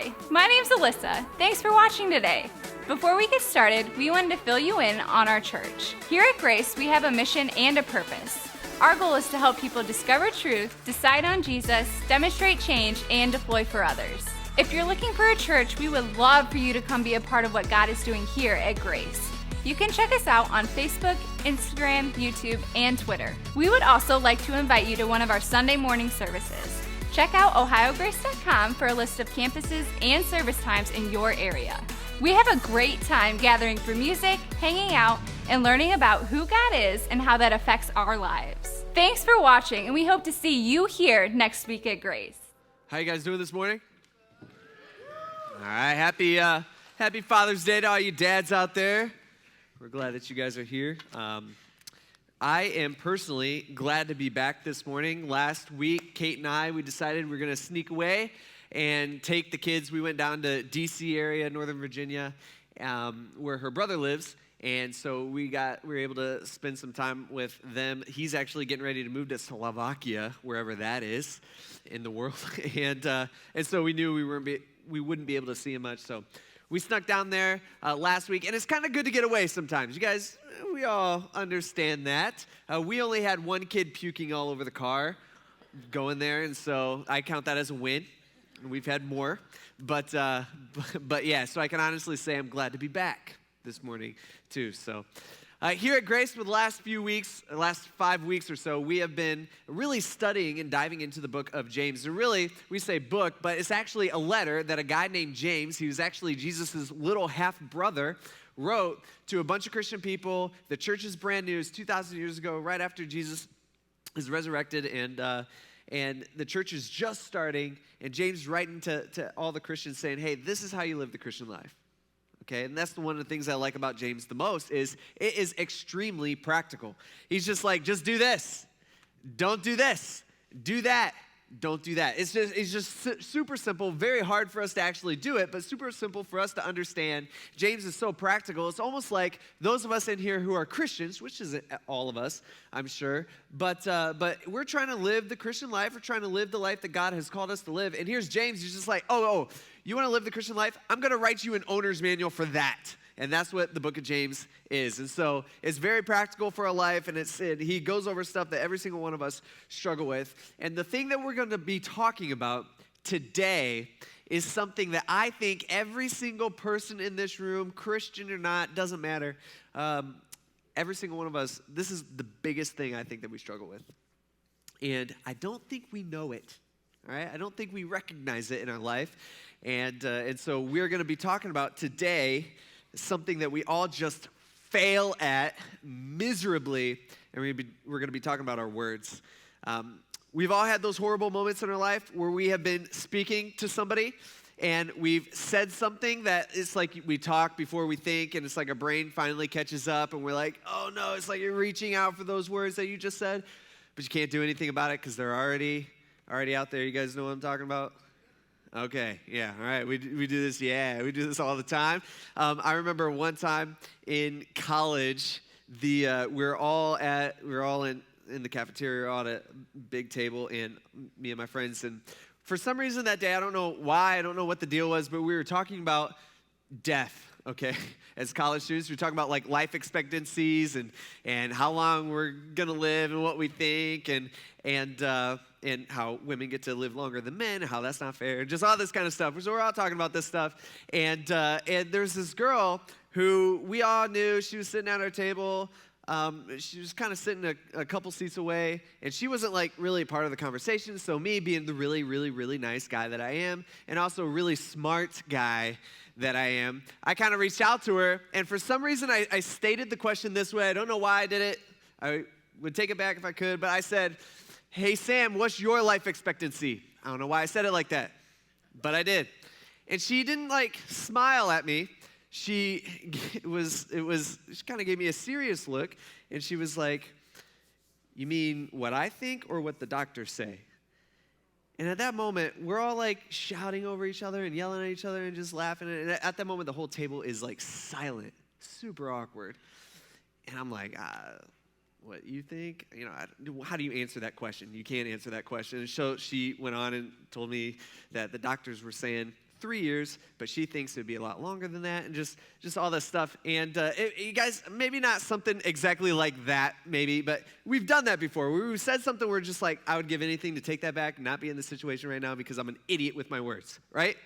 Hi, my name's Alyssa. Thanks for watching today. Before we get started, we wanted to fill you in on our church. Here at Grace, we have a mission and a purpose. Our goal is to help people discover truth, decide on Jesus, demonstrate change, and deploy for others. If you're looking for a church, we would love for you to come be a part of what God is doing here at Grace. You can check us out on Facebook, Instagram, YouTube, and Twitter. We would also like to invite you to one of our Sunday morning services. Check out ohiograce.com for a list of campuses and service times in your area. We have a great time gathering for music, hanging out, and learning about who God is and how that affects our lives. Thanks for watching, and we hope to see you here next week at Grace. How you guys doing this morning? All right, happy Father's Day to all you dads out there. We're glad that you guys are here. I am personally glad to be back this morning. Last week, Kate and I, we decided we're going to sneak away and take the kids. We went down to D.C. area, Northern Virginia, where her brother lives. And so we were able to spend some time with them. He's actually getting ready to move to Slovakia, wherever that is in the world. And so we knew we wouldn't be able to see him much. So we snuck down there last week, and it's kind of good to get away sometimes. You guys, we all understand that. We only had one kid puking all over the car going there, and so I count that as a win. We've had more, but yeah, so I can honestly say I'm glad to be back this morning too. So here at Grace for the last 5 weeks or so, we have been really studying and diving into the book of James. And really, we say book, but it's actually a letter that a guy named James, he was actually Jesus' little half-brother, wrote to a bunch of Christian people. The church is brand new. It's 2,000 years ago, right after Jesus is resurrected, and the church is just starting, and James is writing to all the Christians saying, hey, this is how you live the Christian life. Okay, and that's one of the things I like about James the most is it is extremely practical. He's just like, just do this. Don't do this. Do that. Don't do that. It's just super simple, very hard for us to actually do it, but super simple for us to understand. James is so practical. It's almost like those of us in here who are Christians, which isn't all of us, I'm sure, but we're trying to live the Christian life. We're trying to live the life that God has called us to live. And here's James. He's just like, oh, you want to live the Christian life? I'm going to write you an owner's manual for that. And that's what the book of James is. And so it's very practical for our life, and he goes over stuff that every single one of us struggle with. And the thing that we're going to be talking about today is something that I think every single person in this room, Christian or not, doesn't matter, every single one of us, this is the biggest thing I think that we struggle with. And I don't think we know it, all right? I don't think we recognize it in our life. And so we're going to be talking about today something that we all just fail at miserably, and we're going to be talking about our words. We've all had those horrible moments in our life where we have been speaking to somebody, and we've said something that it's like we talk before we think, and it's like our brain finally catches up, and we're like, oh no, it's like you're reaching out for those words that you just said, but you can't do anything about it because they're already out there. You guys know what I'm talking about? Okay, yeah, all right, we do this, we do this all the time. I remember one time in college, we were all in the cafeteria, we're all at a big table, and me and my friends, and for some reason that day, I don't know why, I don't know what the deal was, but we were talking about death. Okay, as college students, we're talking about like life expectancies and how long we're gonna live and what we think and how women get to live longer than men, and how that's not fair, just all this kind of stuff. So we're all talking about this stuff, and there's this girl who we all knew. She was sitting at our table. She was kind of sitting a couple seats away, and she wasn't like really part of the conversation. So me being the really, really, really nice guy that I am, and also a really smart guy that I am, I kind of reached out to her, and for some reason I stated the question this way. I don't know why I did it. I would take it back if I could, but I said, hey Sam, what's your life expectancy? I don't know why I said it like that, but I did. And she didn't like smile at me. She kind of gave me a serious look, and she was like, you mean what I think or what the doctors say? And at that moment, we're all like shouting over each other and yelling at each other and just laughing. And at that moment, the whole table is like silent, super awkward. And I'm like, what you think? You know, how do you answer that question? You can't answer that question. And so she went on and told me that the doctors were saying 3 years, but she thinks it'd be a lot longer than that, and just all this stuff. And you guys, maybe not something exactly like that, maybe, but we've done that before. We've said something where just like, I would give anything to take that back and not be in this situation right now because I'm an idiot with my words, right?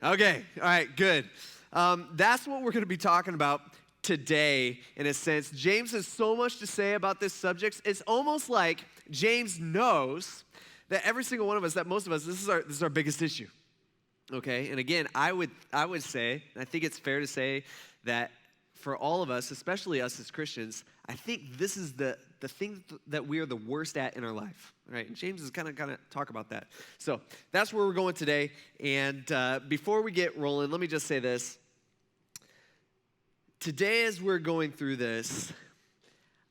Okay, all right, good. That's what we're going to be talking about today, in a sense. James has so much to say about this subject. It's almost like James knows that every single one of us, that most of us, this is our biggest issue. Okay, and again, I would say, and I think it's fair to say that for all of us, especially us as Christians, I think this is the thing that we are the worst at in our life. Right? And James is kind of talk about that. So that's where we're going today. And before we get rolling, let me just say this. Today, as we're going through this,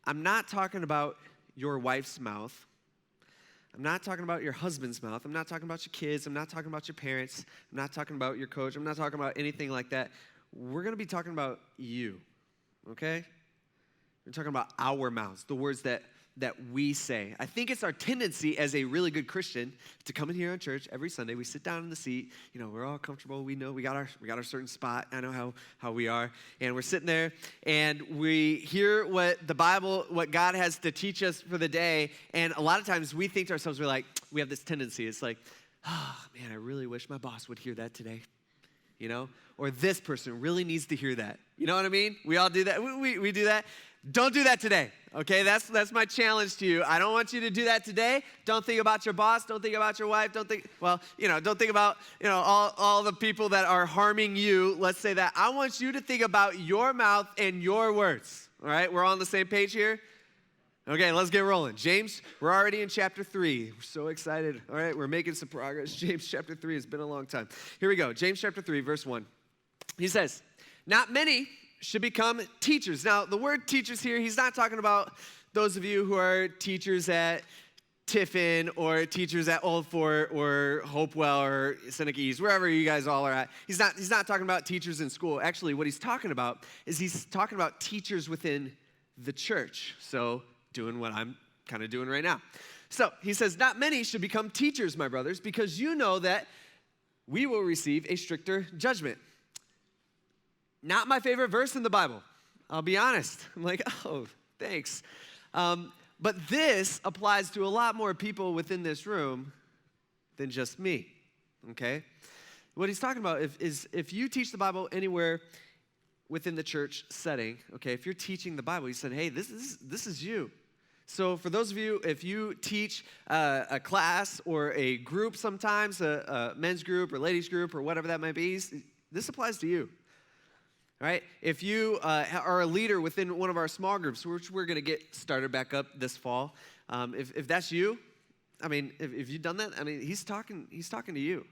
I'm not talking about your wife's mouth. I'm not talking about your husband's mouth. I'm not talking about your kids. I'm not talking about your parents. I'm not talking about your coach. I'm not talking about anything like that. We're going to be talking about you, okay? We're talking about our mouths, the words that we say. I think it's our tendency as a really good Christian to come in here in church every Sunday. We sit down in the seat. You know, we're all comfortable. We know we got our certain spot. I know how we are. And we're sitting there and we hear what the Bible, what God has to teach us for the day. And a lot of times we think to ourselves, we have this tendency. It's like, oh, man, I really wish my boss would hear that today. You know? Or this person really needs to hear that. You know what I mean? We all do that. We do that. Don't do that today, okay? That's my challenge to you. I don't want you to do that today. Don't think about your boss. Don't think about your wife. Don't think about, all the people that are harming you. Let's say that. I want you to think about your mouth and your words, all right? We're all on the same page here? Okay, let's get rolling. James, we're already in chapter 3. We're so excited. All right, we're making some progress. James chapter 3, it's been a long time. Here we go. James chapter 3, verse 1. He says, "Not many should become teachers." Now, the word teachers here, he's not talking about those of you who are teachers at Tiffin or teachers at Old Fort or Hopewell or Seneca East, wherever you guys all are at. He's not talking about teachers in school. Actually, what he's talking about is he's talking about teachers within the church. So, doing what I'm kind of doing right now. So, he says, "Not many should become teachers, my brothers, because you know that we will receive a stricter judgment." Not my favorite verse in the Bible. I'll be honest. I'm like, oh, thanks. But this applies to a lot more people within this room than just me, okay? What he's talking about is if you teach the Bible anywhere within the church setting, okay, if you're teaching the Bible, he said, hey, this is you. So for those of you, if you teach a class or a group sometimes, a men's group or ladies group or whatever that might be, this applies to you. All right, if you are a leader within one of our small groups, which we're going to get started back up this fall, if that's you, I mean, if you've done that, I mean, he's talking to you.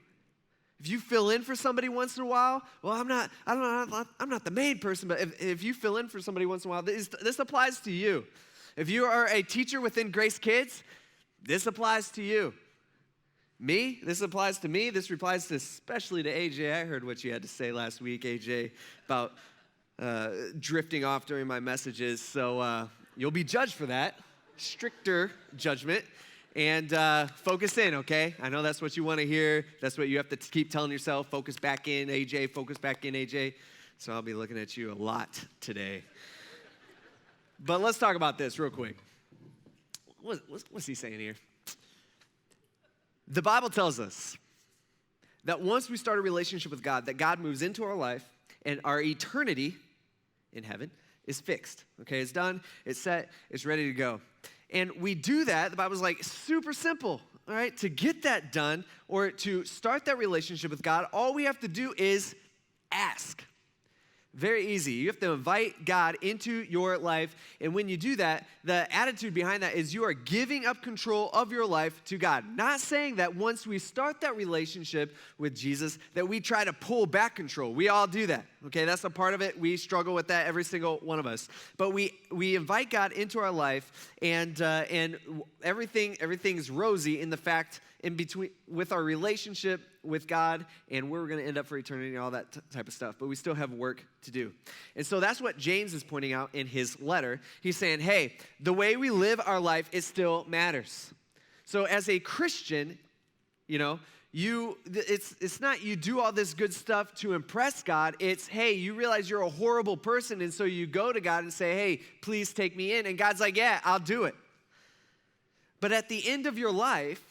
If you fill in for somebody once in a while, well, I'm not the main person, but if you fill in for somebody once in a while, this applies to you. If you are a teacher within Grace Kids, this applies to you. Me, this applies to me. This applies especially to AJ. I heard what you had to say last week, AJ, about drifting off during my messages. So you'll be judged for that. Stricter judgment. And focus in, okay? I know that's what you want to hear. That's what you have to keep telling yourself. Focus back in, AJ. Focus back in, AJ. So I'll be looking at you a lot today. But let's talk about this real quick. What's he saying here? The Bible tells us that once we start a relationship with God, that God moves into our life and our eternity in heaven is fixed. Okay, it's done, it's set, it's ready to go. And we do that, the Bible's like super simple, all right? To get that done or to start that relationship with God, all we have to do is ask. Very easy. You have to invite God into your life. And when you do that, the attitude behind that is you are giving up control of your life to God. Not saying that once we start that relationship with Jesus, that we try to pull back control. We all do that. Okay, that's a part of it. We struggle with that, every single one of us. But we invite God into our life, and everything is rosy in the fact in between with our relationship with God and where we're going to end up for eternity and all that type of stuff. But we still have work to do. And so that's what James is pointing out in his letter. He's saying, hey, the way we live our life, it still matters. So as a Christian, it's not you do all this good stuff to impress God. It's, hey, you realize you're a horrible person, and so you go to God and say, hey, please take me in. And God's like, yeah, I'll do it. But at the end of your life,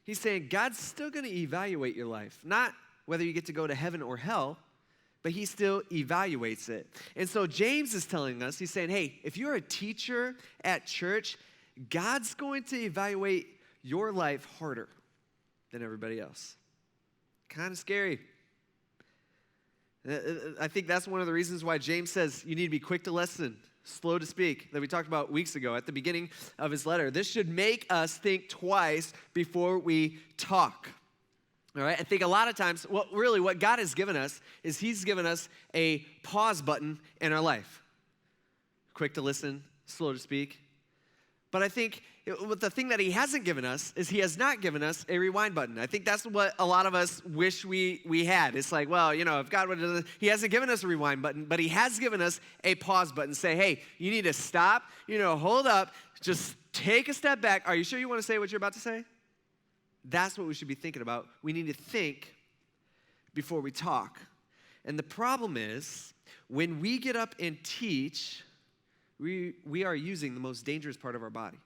he's saying God's still going to evaluate your life. Not whether you get to go to heaven or hell, but he still evaluates it. And so James is telling us, he's saying, hey, if you're a teacher at church, God's going to evaluate your life harder than everybody else. Kind of scary. I think that's one of the reasons why James says you need to be quick to listen, slow to speak, that we talked about weeks ago at the beginning of his letter. This should make us think twice before we talk. All right, I think a lot of times, what God has given us is he's given us a pause button in our life. Quick to listen, slow to speak. But I think the thing that he hasn't given us is he has not given us a rewind button. I think that's what a lot of us wish we had. It's like, well, if God would have, he hasn't given us a rewind button, but he has given us a pause button. Say, hey, you need to stop, hold up, just take a step back. Are you sure you want to say what you're about to say? That's what we should be thinking about. We need to think before we talk. And the problem is, when we get up and teach, we are using the most dangerous part of our body.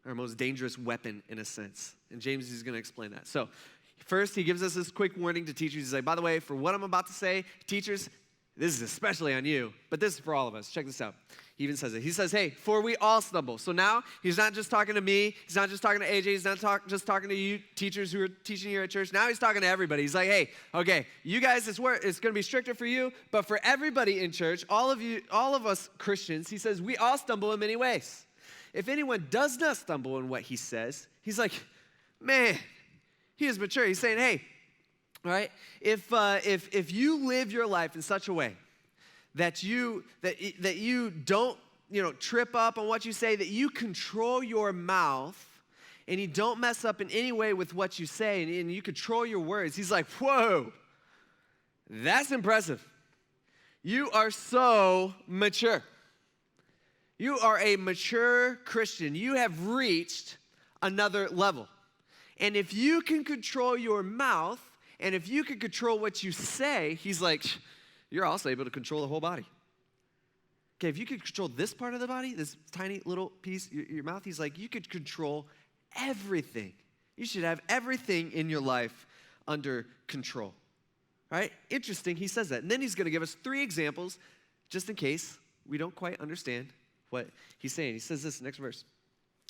Our most dangerous weapon, in a sense. And James is going to explain that. So, first, he gives us this quick warning to teachers. He's like, by the way, for what I'm about to say, teachers, this is especially on you, but this is for all of us. Check this out. He even says it. He says, hey, for we all stumble. So now, he's not just talking to me. He's not just talking to AJ. He's not just talking to you teachers who are teaching here at church. Now he's talking to everybody. He's like, hey, okay, you guys, it's going to be stricter for you, but for everybody in church, all of us Christians, he says, we all stumble in many ways. If anyone does not stumble in what he says, he's like, man, he is mature. He's saying, hey, all right, if you live your life in such a way that you don't, trip up on what you say, that you control your mouth and you don't mess up in any way with what you say and you control your words, he's like, whoa, that's impressive. You are so mature. You are a mature Christian. You have reached another level. And if you can control your mouth, and if you can control what you say, he's like, you're also able to control the whole body. Okay, if you could control this part of the body, this tiny little piece, your mouth, he's like, you could control everything. You should have everything in your life under control. Right? Interesting, he says that. And then he's going to give us 3 examples, just in case we don't quite understand what he's saying. He says this next verse.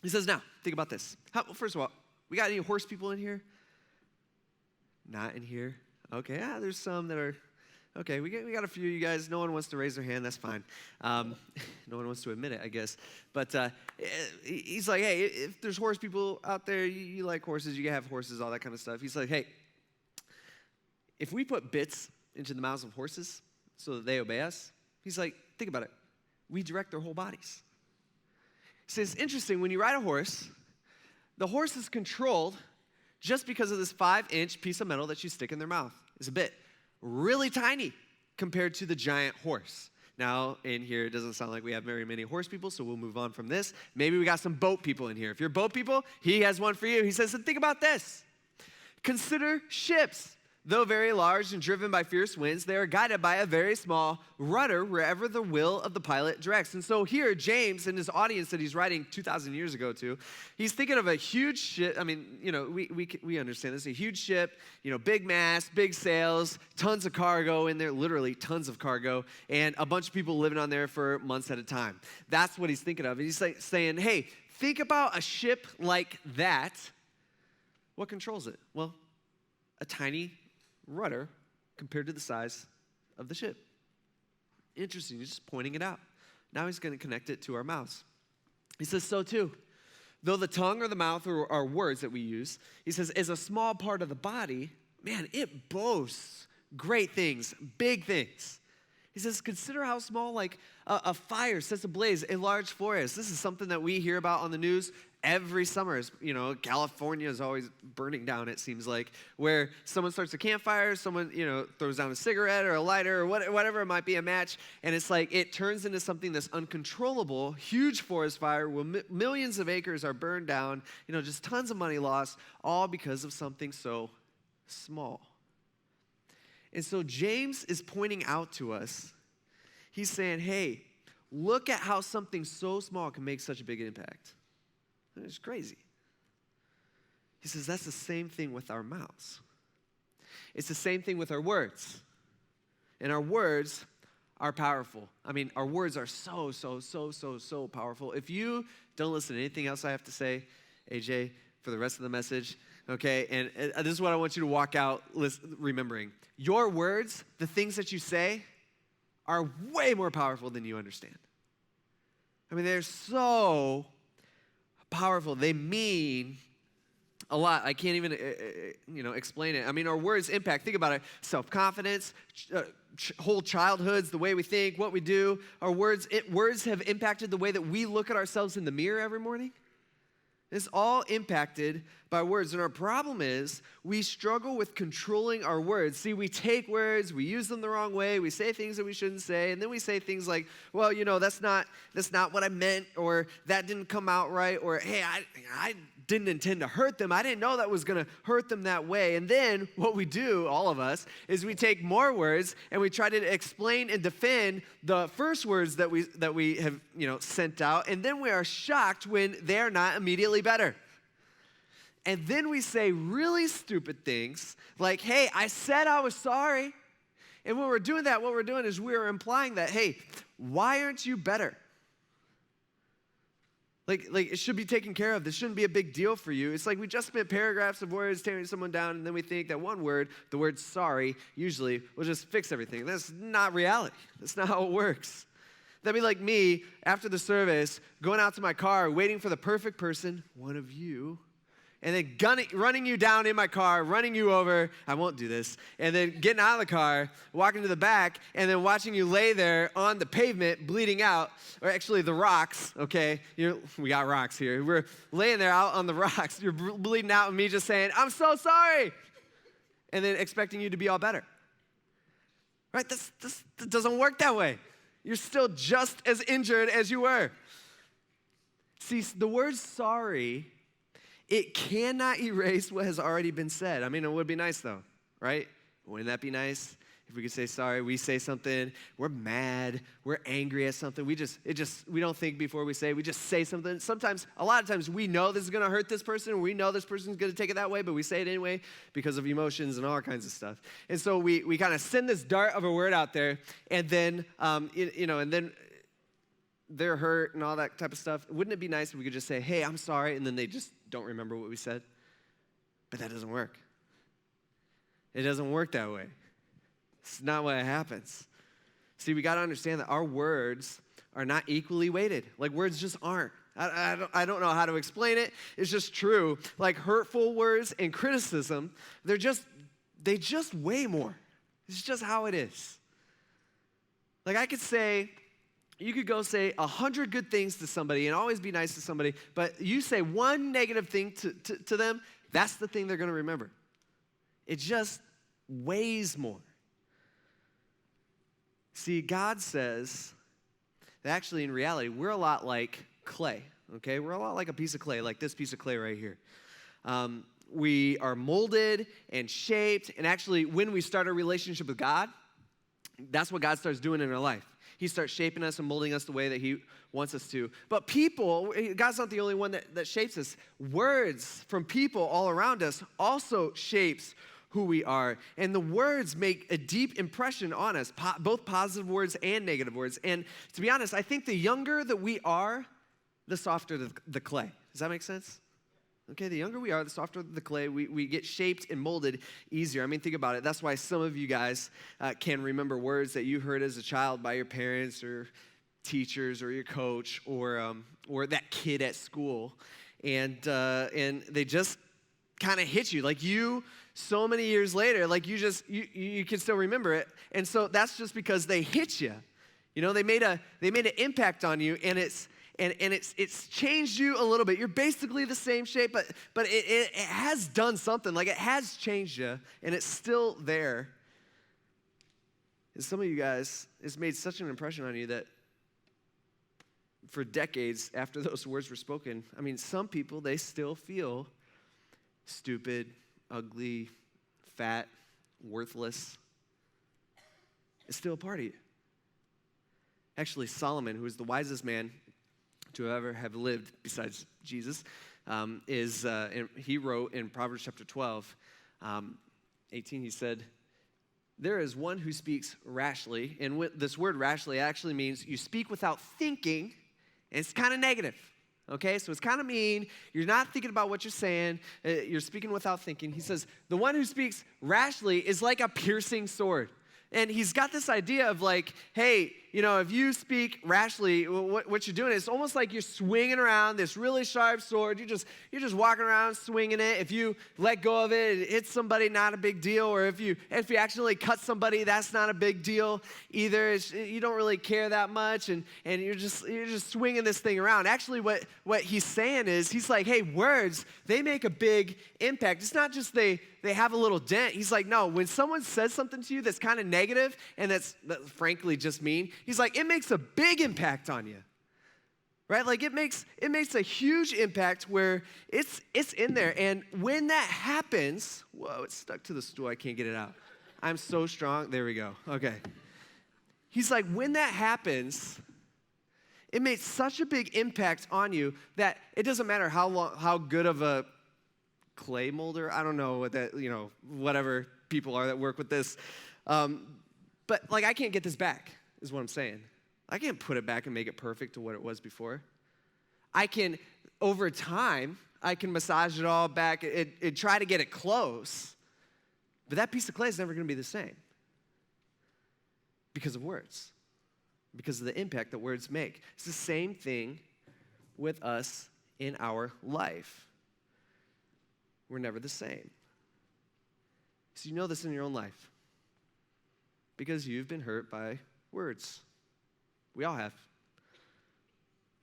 He says, now, think about this. First of all, we got any horse people in here? Not in here? Okay, there's some that are, okay, we got a few of you guys. No one wants to raise their hand, that's fine. No one wants to admit it, I guess. But he's like, hey, if there's horse people out there, you like horses, you have horses, all that kind of stuff. He's like, hey, if we put bits into the mouths of horses so that they obey us, he's like, think about it. We direct their whole bodies. He says, it's interesting, when you ride a horse, the horse is controlled just because of this 5-inch piece of metal that you stick in their mouth. It's a bit really tiny compared to the giant horse. Now, in here, it doesn't sound like we have very many horse people, so we'll move on from this. Maybe we got some boat people in here. If you're boat people, he has one for you. He says, think about this. Consider ships. Though very large and driven by fierce winds, they are guided by a very small rudder wherever the will of the pilot directs. And so here, James and his audience that he's writing 2,000 years ago to, he's thinking of a huge ship. I mean, we understand this. A huge ship, big mast, big sails, tons of cargo in there, literally tons of cargo, and a bunch of people living on there for months at a time. That's what he's thinking of. And he's saying, hey, think about a ship like that. What controls it? Well, a tiny rudder compared to the size of the ship. Interesting, he's just pointing it out. Now he's going to connect it to our mouths. He says, so too, though the tongue or the mouth are words that we use, he says, is a small part of the body, man, it boasts great things, big things. He says, consider how small, like a fire sets ablaze a large forest. This is something that we hear about on the news every summer, California is always burning down, it seems like, where someone starts a campfire, someone, throws down a cigarette or a lighter or whatever it might be, a match, and it's like it turns into something that's uncontrollable, huge forest fire where millions of acres are burned down, just tons of money lost, all because of something so small. And so James is pointing out to us, he's saying, hey, look at how something so small can make such a big impact. It's crazy. He says that's the same thing with our mouths. It's the same thing with our words. And our words are powerful. I mean, our words are so powerful. If you don't listen to anything else I have to say, AJ, for the rest of the message, okay, and this is what I want you to walk out remembering. Your words, the things that you say, are way more powerful than you understand. I mean, they're so powerful. They mean a lot. I can't even, explain it. I mean, our words impact. Think about it. Self-confidence, whole childhoods, the way we think, what we do. Our words have impacted the way that we look at ourselves in the mirror every morning. It's all impacted by words. And our problem is we struggle with controlling our words. See, we take words, we use them the wrong way, we say things that we shouldn't say, and then we say things like, well, that's not what I meant, or that didn't come out right, or hey, I didn't intend to hurt them. I didn't know that was going to hurt them that way. And then what we do, all of us, is we take more words and we try to explain and defend the first words that we have, sent out, and then we are shocked when they're not immediately better. And then we say really stupid things like, hey, I said I was sorry. And when we're doing that, what we're doing is we're implying that, hey, why aren't you better? Like it should be taken care of. This shouldn't be a big deal for you. It's like we just spent paragraphs of words tearing someone down, and then we think that one word, the word sorry, usually will just fix everything. That's not reality. That's not how it works. That'd be like me, after the service, going out to my car, waiting for the perfect person, one of you, and then running you down in my car, running you over, I won't do this, and then getting out of the car, walking to the back, and then watching you lay there on the pavement bleeding out, or actually the rocks, okay? We got rocks here. We're laying there out on the rocks. You're bleeding out and me just saying, I'm so sorry, and then expecting you to be all better. Right? That doesn't work that way. You're still just as injured as you were. See, the word sorry, it cannot erase what has already been said. I mean, it would be nice though, right? Wouldn't that be nice if we could say sorry? We say something, we're mad, we're angry at something. We don't think before we say, we just say something. A lot of times we know this is gonna hurt this person, or we know this person's gonna take it that way, but we say it anyway because of emotions and all kinds of stuff. And so we kind of send this dart of a word out there, and then, and then they're hurt and all that type of stuff. Wouldn't it be nice if we could just say, hey, I'm sorry, and then they just don't remember what we said? But that doesn't work. It doesn't work that way. It's not what happens. See, we got to understand that our words are not equally weighted. Like, words just aren't. I don't know how to explain it. It's just true. Like, hurtful words and criticism, they just weigh more. It's just how it is. Like, you could go say 100 good things to somebody and always be nice to somebody, but you say one negative thing to them, that's the thing they're going to remember. It just weighs more. See, God says that actually in reality, we're a lot like clay, okay? We're a lot like a piece of clay, like this piece of clay right here. We are molded and shaped, and actually when we start a relationship with God, that's what God starts doing in our life. He starts shaping us and molding us the way that he wants us to. But people, God's not the only one that shapes us. Words from people all around us also shapes who we are. And the words make a deep impression on us, both positive words and negative words. And to be honest, I think the younger that we are, the softer the clay. Does that make sense? Okay, the younger we are, the softer the clay. We get shaped and molded easier. I mean, think about it. That's why some of you guys can remember words that you heard as a child by your parents or teachers or your coach or that kid at school. And they just kind of hit you. Like you, so many years later, like you can still remember it. And so that's just because they hit you. You know, they made an impact on you, and and it's changed you a little bit. You're basically the same shape, but it has done something. Like, it has changed you, and it's still there. And some of you guys, it's made such an impression on you that for decades after those words were spoken, I mean, some people, they still feel stupid, ugly, fat, worthless. It's still a part of you. Actually, Solomon, who is the wisest man to ever have lived besides Jesus, he wrote in Proverbs chapter 12, 18, he said, there is one who speaks rashly, and this word rashly actually means you speak without thinking, and it's kind of negative, okay? So it's kind of mean. You're not thinking about what you're saying. You're speaking without thinking. He says, the one who speaks rashly is like a piercing sword. And he's got this idea of like, hey, you know, if you speak rashly, what you're doing is almost like you're swinging around this really sharp sword. You're just walking around swinging it. If you let go of it, it hits somebody, not a big deal. Or if you accidentally cut somebody, that's not a big deal either. You don't really care that much, and you're just swinging this thing around. Actually, what he's saying is, he's like, hey, words, they make a big impact. It's not just they have a little dent. He's like, no, when someone says something to you that's kind of negative and that's frankly just mean, he's like, it makes a big impact on you, right? Like it makes a huge impact where it's in there. And when that happens, whoa, it's stuck to the stool. I can't get it out. I'm so strong. There we go. Okay. He's like, when that happens, it makes such a big impact on you that it doesn't matter how good of a clay molder, I don't know what that, whatever people are that work with this. But like, I can't get this back, is what I'm saying. I can't put it back and make it perfect to what it was before. I can, over time, I can massage it all back and try to get it close. But that piece of clay is never going to be the same because of words, because of the impact that words make. It's the same thing with us in our life. We're never the same. So you know this in your own life because you've been hurt by words. We all have.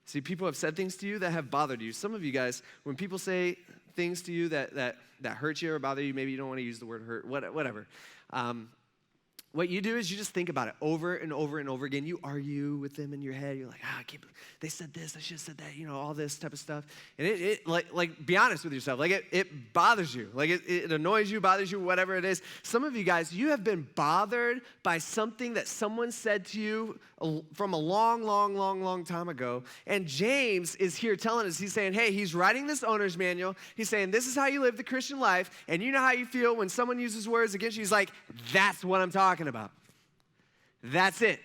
See, people have said things to you that have bothered you. Some of you guys, when people say things to you that hurt you or bother you, maybe you don't want to use the word hurt, whatever. What you do is you just think about it over and over and over again. You argue with them in your head. You're like, I can't believe they said this, I should have said that, all this type of stuff. And it like be honest with yourself. Like it bothers you. Like it annoys you, bothers you, whatever it is. Some of you guys, you have been bothered by something that someone said to you from a long time ago. And James is here telling us, he's saying, hey, he's writing this owner's manual. He's saying, this is how you live the Christian life. And you know how you feel when someone uses words against you. He's like, that's what I'm talking about. That's it.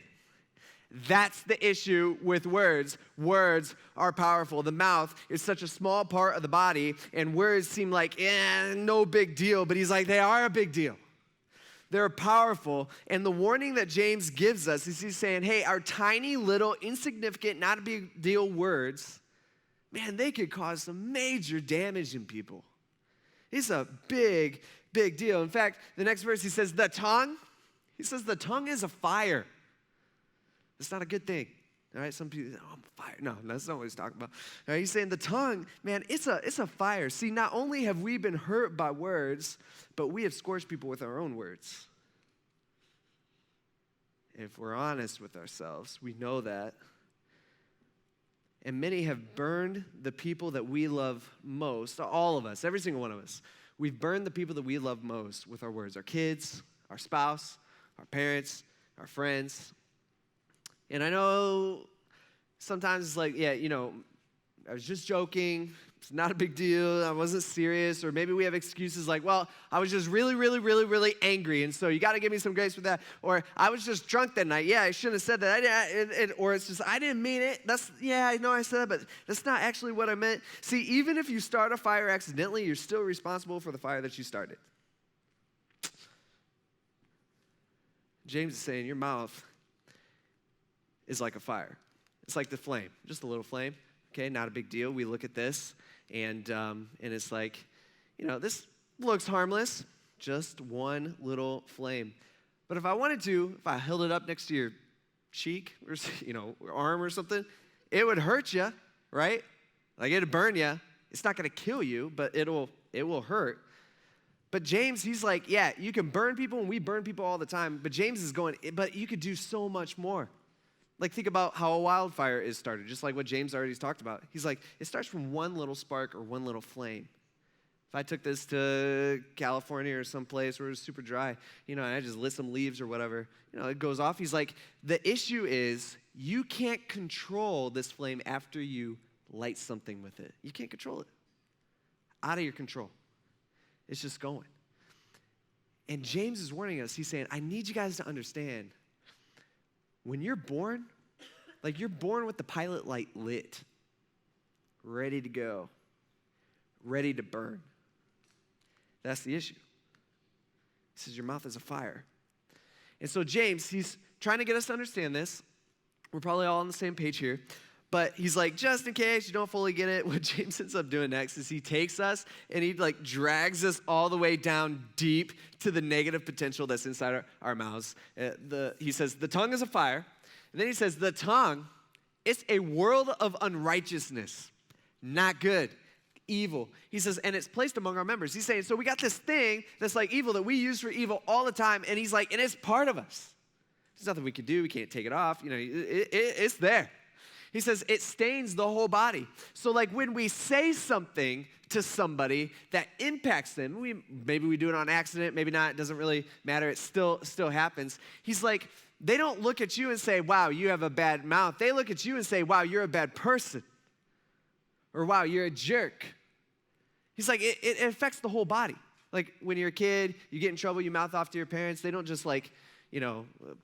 That's the issue with words. Words are powerful. The mouth is such a small part of the body, and words seem like, no big deal. But he's like, they are a big deal. They're powerful. And the warning that James gives us is he's saying, hey, our tiny little, insignificant, not a big deal words, man, they could cause some major damage in people. It's a big deal. In fact, the next verse, he says, the tongue is a fire. It's not a good thing. All right, some people say, oh, I'm fire. No, that's not what he's talking about. All right, he's saying the tongue, man, it's a fire. See, not only have we been hurt by words, but we have scorched people with our own words. If we're honest with ourselves, we know that. And many have burned the people that we love most, all of us, every single one of us. We've burned the people that we love most with our words, our kids, our spouse, our parents, our friends. And I know sometimes it's like, I was just joking. It's not a big deal. I wasn't serious. Or maybe we have excuses like, well, I was just really angry. And so you got to give me some grace for that. Or I was just drunk that night. Yeah, I shouldn't have said that. Or it's just, I didn't mean it. I know I said that, but that's not actually what I meant. See, even if you start a fire accidentally, you're still responsible for the fire that you started. James is saying your mouth is like a fire. It's like the flame, just a little flame. Okay, not a big deal. We look at this, and it's like, this looks harmless, just one little flame. But if I wanted to, if I held it up next to your cheek or arm or something, it would hurt you, right? Like it'd burn you. It's not going to kill you, but it will hurt. But James, he's like, yeah, you can burn people, and we burn people all the time. But James is going, but you could do so much more. Like think about how a wildfire is started, just like what James already talked about. He's like, it starts from one little spark or one little flame. If I took this to California or someplace where it was super dry, and I just lit some leaves or whatever, it goes off. He's like, the issue is you can't control this flame after you light something with it. You can't control it. Out of your control. It's just going. And James is warning us. He's saying, I need you guys to understand, when you're born, like you're born with the pilot light lit, ready to go, ready to burn. That's the issue. He says your mouth is a fire. And so James, he's trying to get us to understand this. We're probably all on the same page here. But he's like, just in case you don't fully get it, what James ends up doing next is he takes us and he like drags us all the way down deep to the negative potential that's inside our mouths. He says, the tongue is a fire. And then he says, the tongue, it's a world of unrighteousness. Not good. Evil. He says, and it's placed among our members. He's saying, so we got this thing that's like evil that we use for evil all the time. And he's like, and it's part of us. There's nothing we can do. We can't take it off. It's there. He says it stains the whole body. So like when we say something to somebody that impacts them, maybe we do it on accident, maybe not, it doesn't really matter, it still happens. He's like, they don't look at you and say, wow, you have a bad mouth. They look at you and say, wow, you're a bad person. Or wow, you're a jerk. He's like, it affects the whole body. Like when you're a kid, you get in trouble, you mouth off to your parents. They don't just like,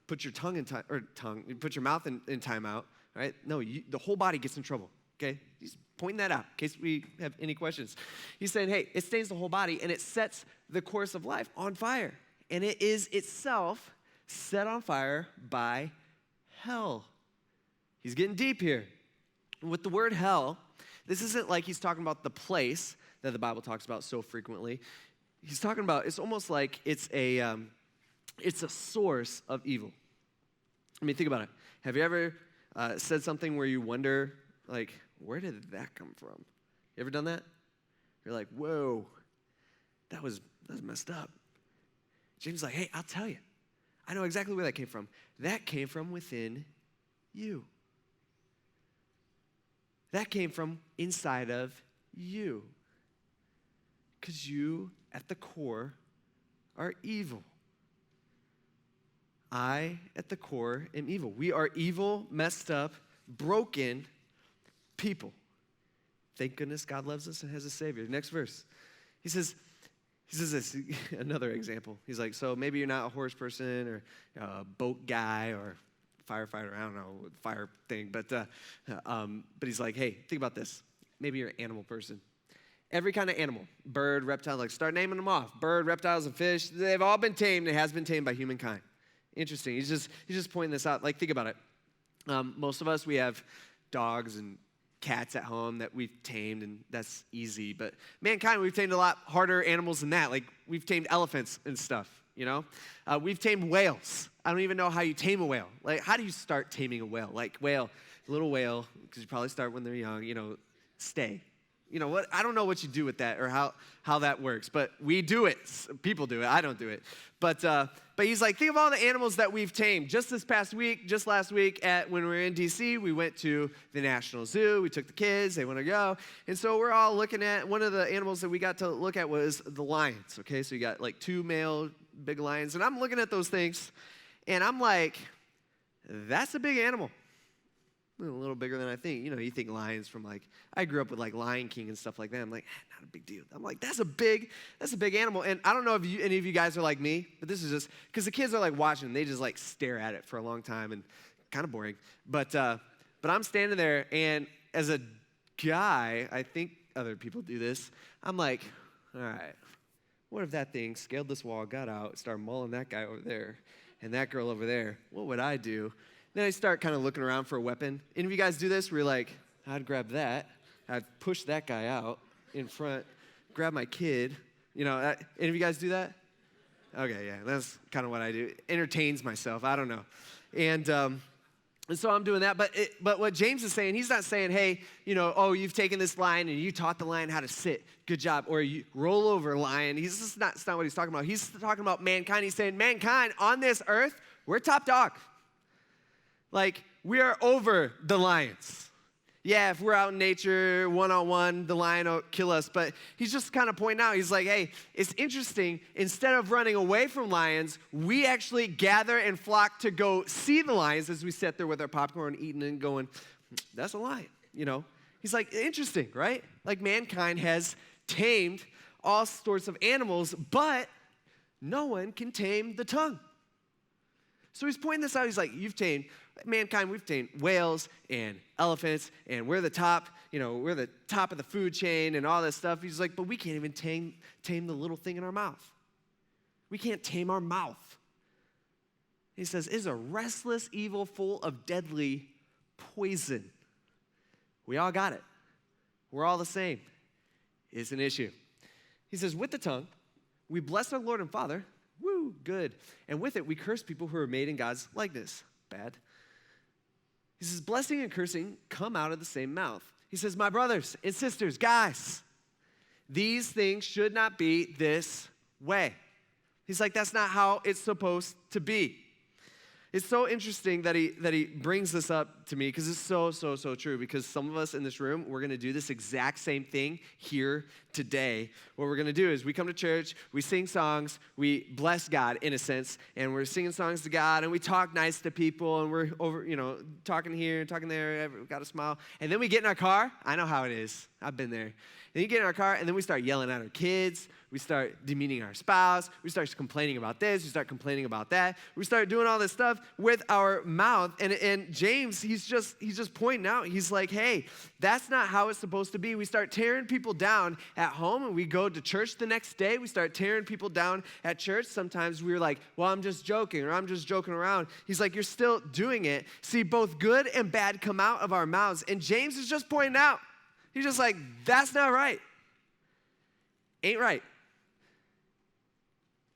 put your put your mouth in timeout. Right? No, the whole body gets in trouble, okay? He's pointing that out in case we have any questions. He's saying, hey, it stains the whole body, and it sets the course of life on fire. And it is itself set on fire by hell. He's getting deep here. With the word hell, this isn't like he's talking about the place that the Bible talks about so frequently. He's talking about, it's almost like it's a source of evil. I mean, think about it. Have you ever said something where you wonder, like, where did that come from? You ever done that? You're like, whoa, that was messed up. James is like, hey, I'll tell you. I know exactly where that came from. That came from within you. That came from inside of you. Because you, at the core, are evil. I, at the core, am evil. We are evil, messed up, broken people. Thank goodness God loves us and has a Savior. Next verse. He says this, another example. He's like, so maybe you're not a horse person or a boat guy or firefighter, I don't know, fire thing, but he's like, hey, think about this. Maybe you're an animal person. Every kind of animal, bird, reptile, like start naming them off. Bird, reptiles, and fish, they've all been tamed. It has been tamed by humankind. Interesting. He's just pointing this out. Like, think about it. Most of us, we have dogs and cats at home that we've tamed, and that's easy. But mankind, we've tamed a lot harder animals than that. Like, we've tamed elephants and stuff, We've tamed whales. I don't even know how you tame a whale. Like, how do you start taming a whale? Like, little whale, because you probably start when they're young, stay. What? I don't know what you do with that or how that works, but we do it. People do it. I don't do it. But he's like, think of all the animals that we've tamed. Just this past week, just last week, when we were in D.C., we went to the National Zoo. We took the kids. They want to go. And so we're all looking at, one of the animals that we got to look at was the lions, okay? So you got like 2 male big lions. And I'm looking at those things, and I'm like, that's a big animal. A little bigger than I think. You think lions from I grew up with Lion King and stuff like that. I'm like, not a big deal. I'm like, that's a big animal. And I don't know if any of you guys are like me, but this is just, because the kids are watching, they just stare at it for a long time and kind of boring. But I'm standing there, and as a guy, I think other people do this, I'm like, all right, what if that thing scaled this wall, got out, started mauling that guy over there and that girl over there? What would I do? Then I start kind of looking around for a weapon. Any of you guys do this where you're like, I'd grab that, I'd push that guy out in front, grab my kid. Any of you guys do that? Okay, yeah, that's kind of what I do. Entertains myself, I don't know. And And so I'm doing that. But what James is saying, he's not saying, hey, oh, you've taken this lion and you taught the lion how to sit. Good job. Or you roll over, lion. That's not what he's talking about. He's talking about mankind. He's saying, mankind on this earth, we're top dog. Like, we are over the lions. Yeah, if we're out in nature, one-on-one, the lion will kill us. But he's just kind of pointing out, he's like, hey, it's interesting. Instead of running away from lions, we actually gather and flock to go see the lions as we sit there with our popcorn, eating and going, that's a lion, He's like, interesting, right? Like mankind has tamed all sorts of animals, but no one can tame the tongue. So he's pointing this out. He's like, mankind, we've tamed whales and elephants, and we're the top, we're the top of the food chain and all this stuff. He's like, but we can't even tame the little thing in our mouth. We can't tame our mouth. He says, it's a restless evil full of deadly poison. We all got it. We're all the same. It's an issue. He says, with the tongue, we bless our Lord and Father. Woo, good. And with it, we curse people who are made in God's likeness. Bad. He says, blessing and cursing come out of the same mouth. He says, my brothers and sisters, guys, these things should not be this way. He's like, that's not how it's supposed to be. It's so interesting that he brings this up to me because it's so true, because some of us in this room, we're going to do this exact same thing here today. What we're going to do is we come to church, we sing songs, we bless God in a sense, and we're singing songs to God, and we talk nice to people, and we're over, talking here, talking there, we've got a smile. And then we get in our car. I know how it is. I've been there. And you get in our car, and then we start yelling at our kids. We start demeaning our spouse. We start complaining about this. We start complaining about that. We start doing all this stuff with our mouth. And James, he's just pointing out. He's like, hey, that's not how it's supposed to be. We start tearing people down at home, and we go to church the next day. We start tearing people down at church. Sometimes we're like, well, I'm just joking, or I'm just joking around. He's like, you're still doing it. See, both good and bad come out of our mouths. And James is just pointing out. He's just like, that's not right. Ain't right.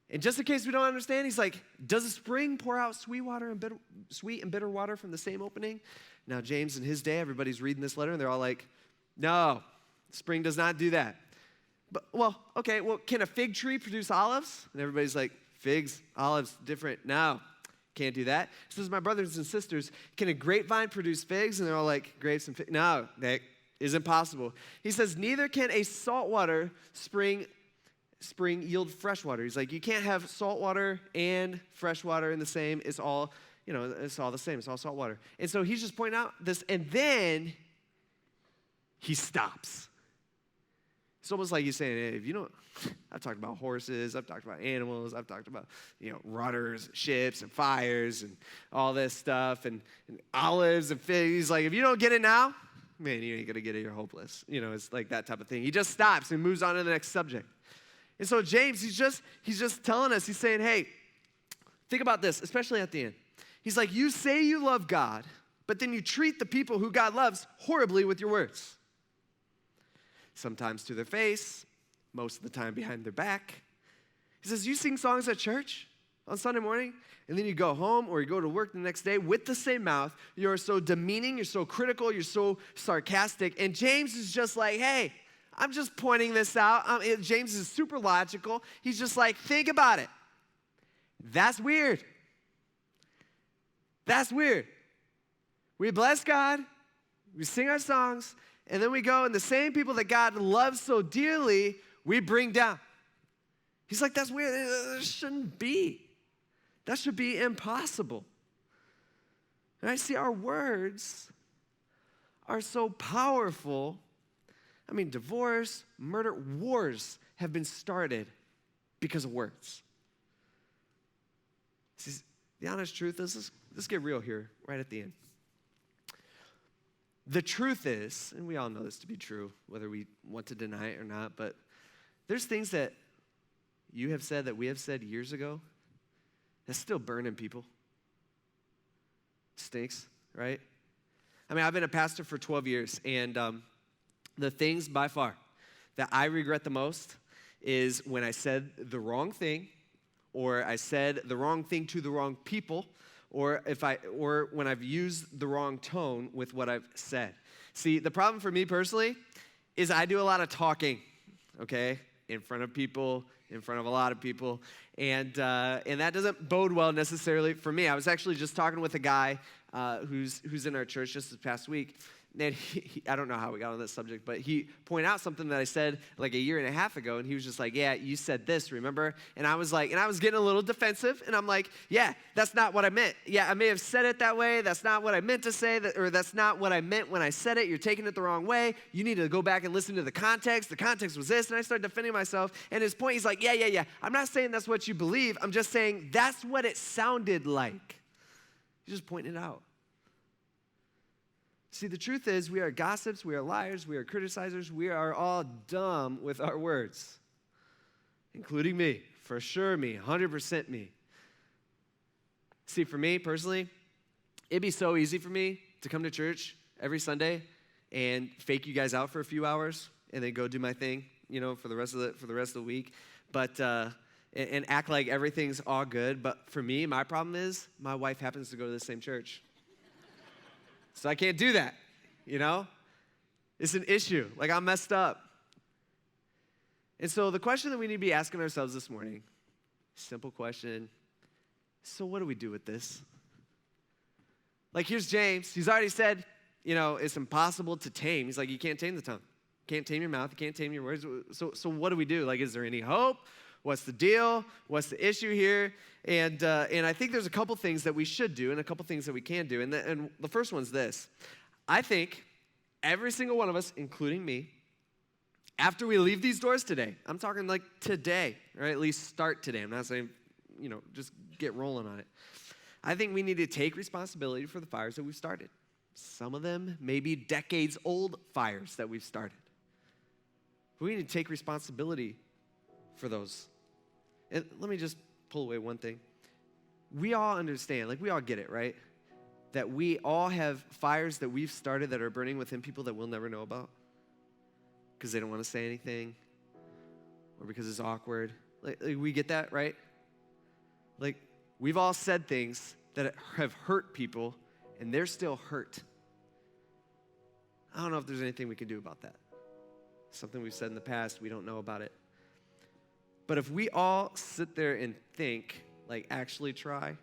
And just in case we don't understand, he's like, does a spring pour out sweet and bitter water from the same opening? Now, James, in his day, everybody's reading this letter, and they're all like, no, spring does not do that. But, can a fig tree produce olives? And everybody's like, figs, olives, different. No, can't do that. He says, my brothers and sisters, can a grapevine produce figs? And they're all like, grapes and figs. No, that is impossible. He says, neither can a saltwater spring yield fresh water. He's like, you can't have salt water and fresh water in the same. It's all, it's all the same. It's all salt water. And so he's just pointing out this, and then he stops. It's almost like he's saying, hey, if you don't, I've talked about horses, I've talked about animals, I've talked about, rudders, ships, and fires, and all this stuff, and olives and figs. He's like, if you don't get it now, man, you ain't gonna get it, you're hopeless. It's like that type of thing. He just stops and moves on to the next subject. And so James, he's just telling us, he's saying, hey, think about this, especially at the end. He's like, you say you love God, but then you treat the people who God loves horribly with your words. Sometimes to their face, most of the time behind their back. He says, you sing songs at church on Sunday morning, and then you go home or you go to work the next day with the same mouth. You're so demeaning, you're so critical, you're so sarcastic. And James is just like, hey, I'm just pointing this out. James is super logical. He's just like, think about it. That's weird. That's weird. We bless God, we sing our songs, and then we go, and the same people that God loves so dearly, we bring down. He's like, that's weird. It shouldn't be. That should be impossible. And I see our words are so powerful. I mean, divorce, murder, wars have been started because of words. See, the honest truth is, let's get real here right at the end. The truth is, and we all know this to be true, whether we want to deny it or not, but there's things that you have said that we have said years ago that's still burning people. Stinks, right? I mean, I've been a pastor for 12 years, and the things by far that I regret the most is when I said the wrong thing, or I said the wrong thing to the wrong people, or when I've used the wrong tone with what I've said. See, the problem for me personally is I do a lot of talking, okay, in front of people, in front of a lot of people, and that doesn't bode well necessarily for me. I was actually just talking with a guy who's in our church just this past week, and I don't know how we got on this subject, but he pointed out something that I said like a year and a half ago, and he was just like, yeah, you said this, remember? And I was getting a little defensive, and I'm like, yeah, that's not what I meant. Yeah, I may have said it that way. That's not what I meant to say, or that's not what I meant when I said it. You're taking it the wrong way. You need to go back and listen to the context. The context was this, and I started defending myself, and his point, he's like, yeah. I'm not saying that's what you believe. I'm just saying that's what it sounded like. He's just pointing it out. See, the truth is we are gossips, we are liars, we are criticizers, we are all dumb with our words, including me, for sure me, 100% me. See, for me personally, it'd be so easy for me to come to church every Sunday and fake you guys out for a few hours and then go do my thing, for the rest of the week, but and act like everything's all good. But for me, my problem is my wife happens to go to the same church. So I can't do that, It's an issue. Like, I'm messed up. And so the question that we need to be asking ourselves this morning, simple question, so what do we do with this? Like, here's James. He's already said, it's impossible to tame. He's like, you can't tame the tongue. You can't tame your mouth. You can't tame your words. So what do we do? Like, is there any hope? What's the deal? What's the issue here? And I think there's a couple things that we should do and a couple things that we can do. And the first one's this. I think every single one of us, including me, after we leave these doors today, I'm talking like today, or at least start today. I'm not saying, just get rolling on it. I think we need to take responsibility for the fires that we've started. Some of them may be decades-old fires that we've started. We need to take responsibility for those. And let me just pull away one thing. We all understand, we all get it, right? That we all have fires that we've started that are burning within people that we'll never know about because they don't want to say anything or because it's awkward. We get that, right? We've all said things that have hurt people and they're still hurt. I don't know if there's anything we can do about that. Something we've said in the past, we don't know about it. But if we all sit there and think, actually try,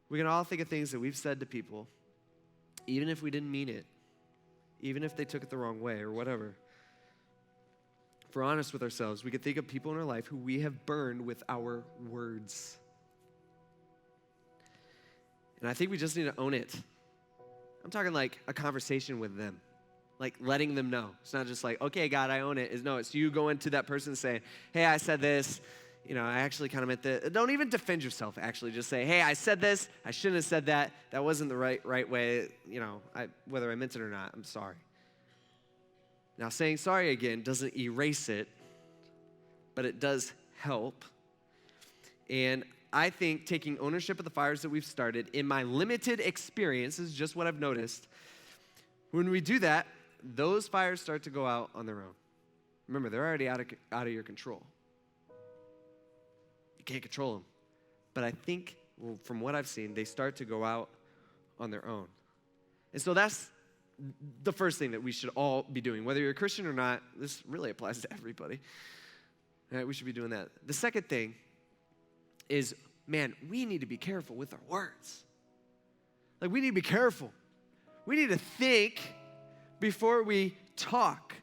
we can all think of things that we've said to people, even if we didn't mean it, even if they took it the wrong way or whatever. If we're honest with ourselves, we could think of people in our life who we have burned with our words. And I think we just need to own it. I'm talking like a conversation with them. Letting them know. It's not just okay, God, I own it. It's you going to that person and saying, hey, I said this. I actually kind of meant that. Don't even defend yourself, actually. Just say, hey, I said this. I shouldn't have said that. That wasn't the right way. Whether I meant it or not, I'm sorry. Now, saying sorry again doesn't erase it, but it does help. And I think taking ownership of the fires that we've started, in my limited experience, is just what I've noticed. When we do that, those fires start to go out on their own. Remember, they're already out of your control. You can't control them. But I think, from what I've seen, they start to go out on their own. And so that's the first thing that we should all be doing. Whether you're a Christian or not, this really applies to everybody. All right, we should be doing that. The second thing is, we need to be careful with our words. We need to be careful. We need to think before we talk.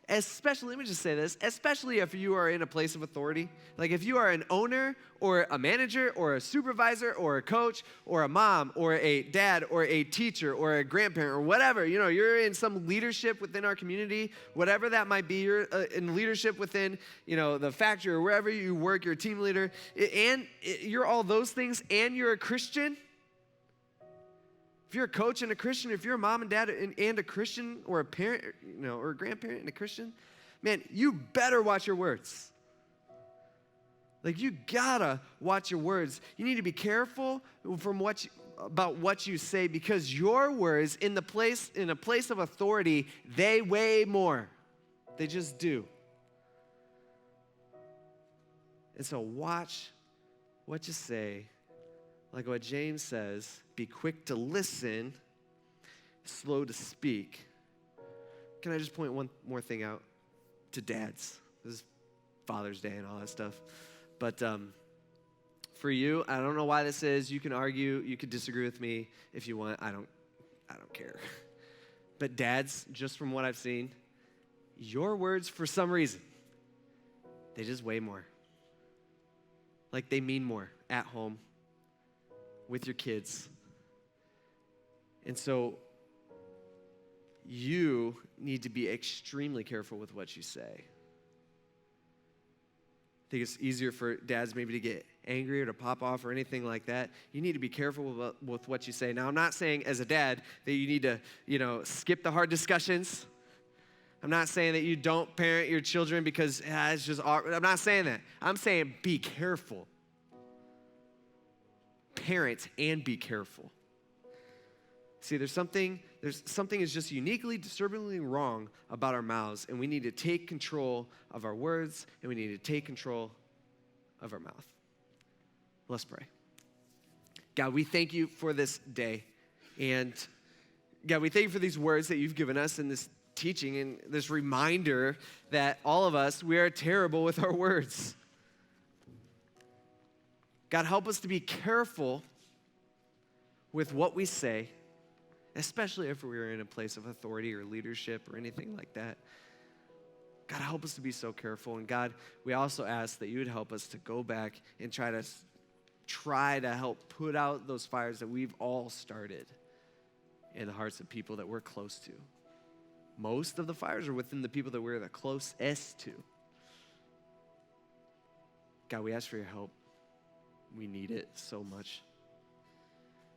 Especially, let me just say this, especially if you are in a place of authority. If you are an owner or a manager or a supervisor or a coach or a mom or a dad or a teacher or a grandparent or whatever, you're in some leadership within our community, whatever that might be. You're in leadership within, the factory or wherever you work, you're a team leader, and you're all those things, and you're a Christian. If you're a coach and a Christian, if you're a mom and dad and a Christian, or a parent, or a grandparent and a Christian, you better watch your words. You gotta watch your words. You need to be careful about what you say, because your words in a place of authority, they weigh more. They just do. And so watch what you say Like what James says, be quick to listen, slow to speak. Can I just point one more thing out to dads? This is Father's Day and all that stuff. But for you, I don't know why this is. You can argue, you could disagree with me if you want. I don't care. But dads, just from what I've seen, your words, for some reason, they just weigh more. Like they mean more at home with your kids. And so you need to be extremely careful with what you say. I think it's easier for dads maybe to get angry or to pop off or anything like that. You need to be careful with what you say. Now, I'm not saying as a dad that you need to, skip the hard discussions. I'm not saying that you don't parent your children because it's just awkward. I'm not saying that. I'm saying be careful. Parent and be careful. See, there's something is just uniquely, disturbingly wrong about our mouths, and we need to take control of our words, and we need to take control of our mouth. Let's pray. God, we thank you for this day, and God, we thank you for these words that you've given us in this teaching and this reminder that all of us, we are terrible with our words. God, help us to be careful with what we say, especially if we're in a place of authority or leadership or anything like that. God, help us to be so careful. And God, we also ask that you would help us to go back and try to help put out those fires that we've all started in the hearts of people that we're close to. Most of the fires are within the people that we're the closest to. God, we ask for your help. We need it so much.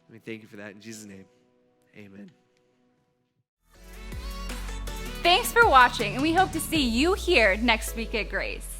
And we thank you for that. In Jesus' name, amen. Thanks for watching, and we hope to see you here next week at Grace.